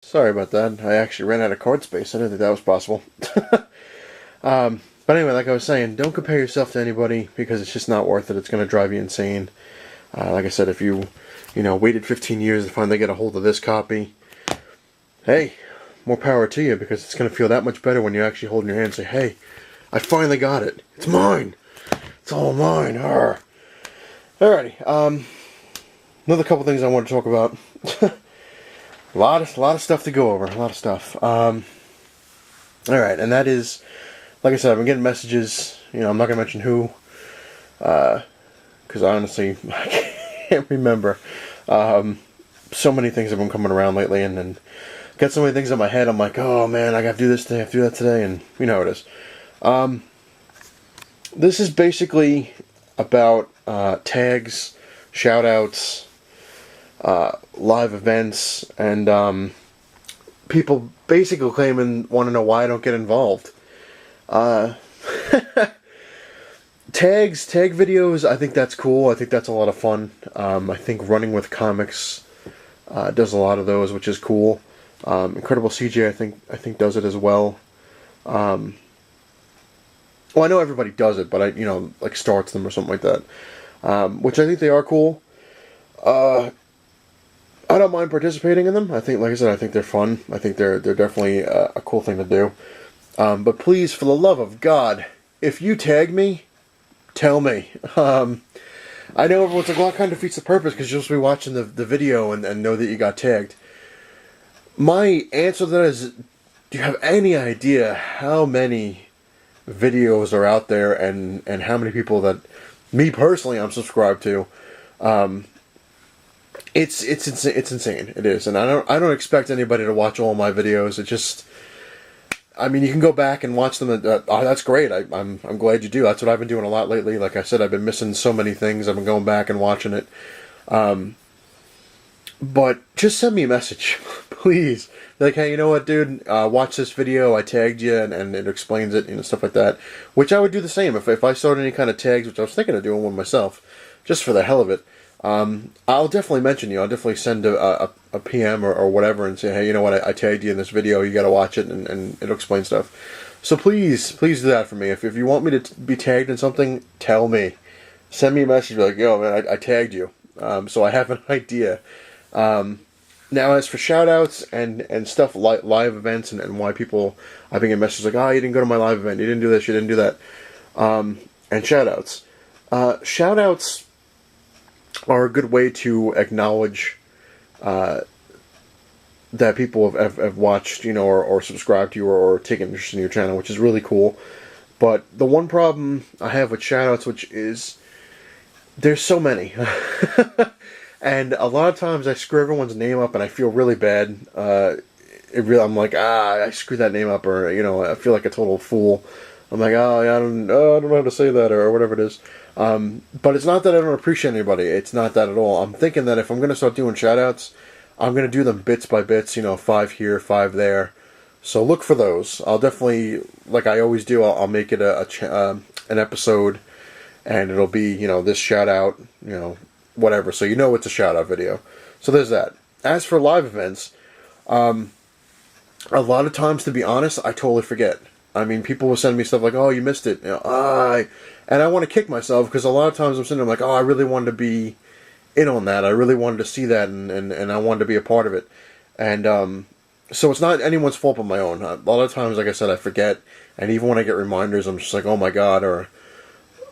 Sorry about that. I actually ran out of card space. I didn't think that was possible. But anyway, like I was saying, don't compare yourself to anybody because it's just not worth it. It's going to drive you insane. Like I said, if you waited 15 years to finally get a hold of this copy, hey, more power to you because it's going to feel that much better when you actually hold in your hand and say, hey, I finally got it. It's mine. It's all mine. Arr. Alrighty. Another couple things I want to talk about. A lot of stuff to go over. A lot of stuff. Alright, and that is, like I said, I've been getting messages. I'm not going to mention who. Because honestly, I can't remember. So many things have been coming around lately, and got so many things in my head. I'm like, oh man, I got to do this today, I have to do that today, and you know how it is. This is basically about tags, shoutouts, live events, and people basically want to know why I don't get involved. Tag videos, I think that's cool. I think that's a lot of fun. I think Running with Comics does a lot of those, which is cool. Incredible CJ, I think does it as well. Well, I know everybody does it, but like starts them or something like that, which I think they are cool. I don't mind participating in them. I think, like I said, I think they're fun. I think they're definitely a cool thing to do. But please, for the love of God, if you tag me, tell me. I know everyone's like, well, it kind of defeats the purpose because you'll just be watching the video and know that you got tagged. My answer to that is, do you have any idea how many videos are out there and how many people that me personally I'm subscribed to? It's insane. It is, and I don't expect anybody to watch all my videos. It just, I mean, you can go back and watch them. That's great. I'm glad you do. That's what I've been doing a lot lately. Like I said, I've been missing so many things. I've been going back and watching it. But just send me a message, please. Like, hey, you know what, dude? Watch this video. I tagged you, and it explains it, stuff like that. Which I would do the same if I started any kind of tags, which I was thinking of doing one myself, just for the hell of it. I'll definitely mention you. I'll definitely send a PM or whatever and say, hey, you know what? I tagged you in this video. You got to watch it, and it'll explain stuff. So please do that for me. If you want me to be tagged in something, tell me. Send me a message like, yo, man, I tagged you. So I have an idea. Now, as for shoutouts and stuff like live events and why people, I've been getting messages like, oh, you didn't go to my live event, you didn't do this, you didn't do that. And shoutouts. Shoutouts are a good way to acknowledge that people have watched, or subscribed to you or taken interest in your channel, which is really cool. But the one problem I have with shoutouts, which is there's so many. And a lot of times I screw everyone's name up and I feel really bad. I'm like, I screwed that name up, or, I feel like a total fool. I'm like, I don't know how to say that, or whatever it is. But it's not that I don't appreciate anybody. It's not that at all. I'm thinking that if I'm going to start doing shoutouts, I'm going to do them bits by bits, 5 here, 5 there. So look for those. I'll definitely, like I always do, I'll make it an episode, and it'll be, this shoutout, whatever. So it's a shoutout video. So there's that. As for live events, a lot of times, to be honest, I totally forget. I mean, people will send me stuff like, oh, you missed it. And I want to kick myself because a lot of times I'm sitting there like, oh, I really wanted to be in on that. I really wanted to see that, and I wanted to be a part of it. And so it's not anyone's fault but my own. A lot of times, like I said, I forget. And even when I get reminders, I'm just like, oh my God. Or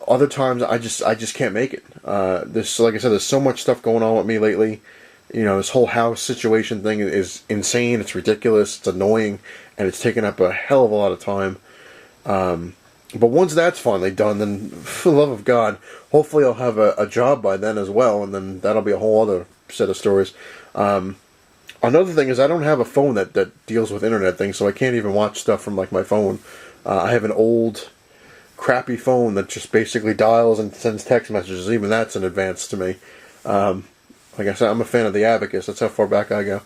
other times, I just can't make it. Like I said, there's so much stuff going on with me lately. This whole house situation thing is insane. It's ridiculous. It's annoying. And it's taken up a hell of a lot of time. But once that's finally done, then, for the love of God, hopefully I'll have a job by then as well. And then that'll be a whole other set of stories. Another thing is I don't have a phone that deals with internet things, so I can't even watch stuff from, like, my phone. I have an old, crappy phone that just basically dials and sends text messages. Even that's an advance to me. Like I said, I'm a fan of the Abacus. That's how far back I go.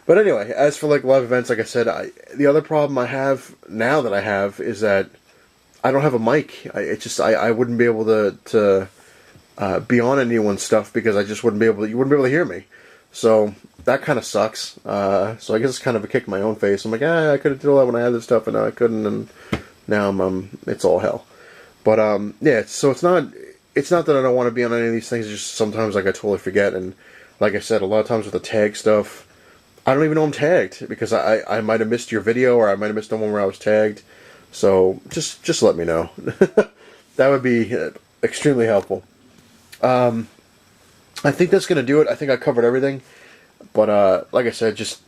But anyway, as for like live events, like I said, the other problem I have now is that I don't have a mic. I wouldn't be able to be on anyone's stuff because I just wouldn't be able to. You wouldn't be able to hear me. So that kind of sucks. So I guess it's kind of a kick in my own face. I'm like, I could have did all that when I had this stuff, and now I couldn't, and now it's all hell. But yeah. So it's not that I don't want to be on any of these things. It's just sometimes like I totally forget, and like I said, a lot of times with the tag stuff, I don't even know I'm tagged because I might have missed your video or I might have missed the one where I was tagged. So just let me know. That would be extremely helpful. I think that's going to do it. I think I covered everything. But like I said, just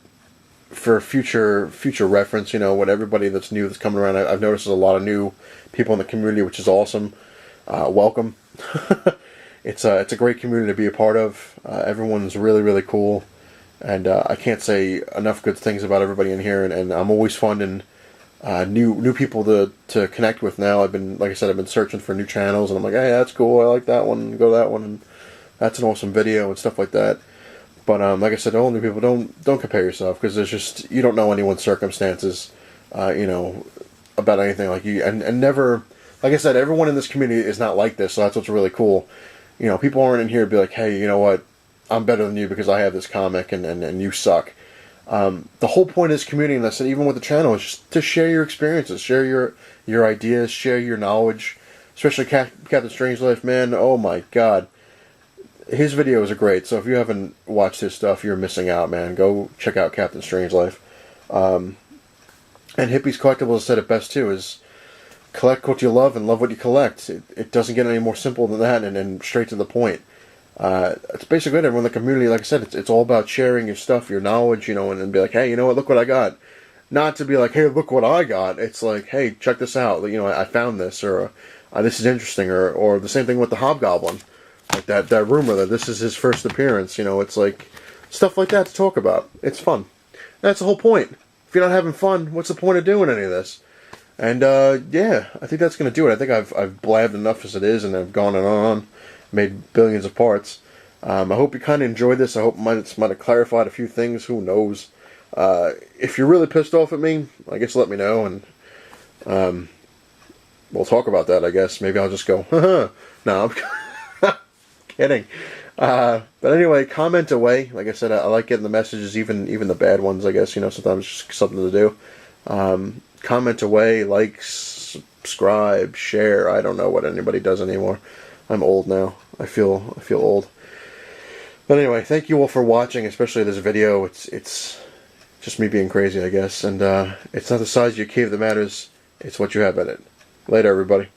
for future reference, what everybody that's new that's coming around, I've noticed there's a lot of new people in the community, which is awesome. Welcome. It's a great community to be a part of. Everyone's really, really cool. And I can't say enough good things about everybody in here. And I'm always finding new people to connect with now. Like I said, I've been searching for new channels, and I'm like, hey, that's cool. I like that one. Go to that one. And that's an awesome video and stuff like that. But like I said, to all new people, don't compare yourself, because there's just, you don't know anyone's circumstances, about anything like you, and never, like I said, everyone in this community is not like this, so that's what's really cool. People aren't in here to be like, hey, you know what, I'm better than you because I have this comic and you suck. The whole point of this community, and I said even with the channel, is just to share your experiences, share your ideas, share your knowledge, especially Captain Strangelove, man, oh my god. His videos are great, so if you haven't watched his stuff, you're missing out, man. Go check out Captain Strangelove. And Hippies Collectibles said it best, too, is collect what you love and love what you collect. It doesn't get any more simple than that, and straight to the point. It's basically it. Everyone in the community, like I said, it's all about sharing your stuff, your knowledge, and be like, hey, you know what, look what I got. Not to be like, hey, look what I got. It's like, hey, check this out. I found this, or this is interesting, or the same thing with the Hobgoblin. Like that rumor that this is his first appearance, it's like stuff like that to talk about. It's fun. That's the whole point. If you're not having fun, what's the point of doing any of this? And yeah, I think that's gonna do it. I think I've blabbed enough as it is, and I've gone on, made billions of parts. I hope you kind of enjoyed this. I hope it might have clarified a few things. Who knows? If you're really pissed off at me, I guess let me know, and we'll talk about that. I guess maybe I'll just go, haha. No, I'm kidding. But anyway, comment away. Like I said, I like getting the messages, even the bad ones, I guess. Sometimes it's just something to do. Comment away, like, subscribe, share. I don't know what anybody does anymore. I'm old now. I feel old. But anyway, thank you all for watching, especially this video. It's just me being crazy, I guess. And it's not the size of your cave that matters. It's what you have in it. Later, everybody.